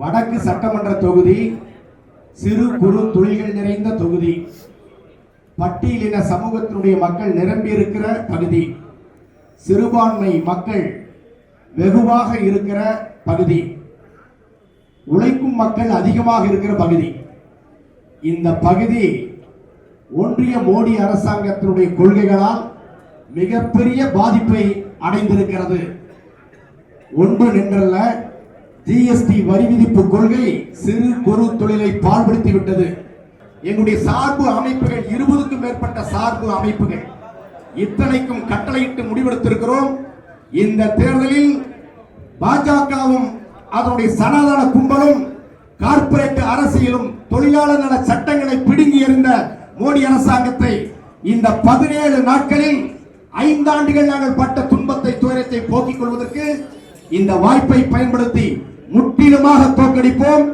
வடக்கு சட்டமன்ற தொகுதி சிறு குறு தொழில்கள் நிறைந்த தொகுதி, பட்டியலின சமூகத்தினுடைய மக்கள் நிரம்பியிருக்கிற பகுதி, சிறுபான்மை மக்கள் வெகுவாக இருக்கிற பகுதி, உழைக்கும் மக்கள் அதிகமாக இருக்கிற பகுதி. இந்த பகுதி ஒன்றிய மோடி அரசாங்கத்தினுடைய கொள்கைகளால் மிகப்பெரிய பாதிப்பை அடைந்திருக்கிறது. ஒன்று நின்றல்ல, ஜிஎஸ்டி வரி விதிப்பு கொள்கை சிறு குறு தொழிலை பாழ்படுத்தி விட்டது. எங்களுடைய சார்பு அமைப்புகள் 20க்கும் மேற்பட்ட சார்பு அமைப்புகள் இத்தனைக்கும் கட்டளையிட்டு முடிவெடுத்திருக்கிறோம். இந்த தேர்தலில் பாஜகவும் அதனுடைய சனாதன கும்பலும் கார்ப்பரேட் அரசியலும் தொழிலாளர் நல சட்டங்களை பிடுங்கி எறிந்த மோடி அரசாங்கத்தை இந்த 17 நாட்களில் 5 ஆண்டுகள் நாங்கள் பட்ட துன்பத்தை துயரத்தை போக்கிக் கொள்வதற்கு இந்த வாய்ப்பை பயன்படுத்தி முற்றிலுமாக தோற்கடிப்போம்.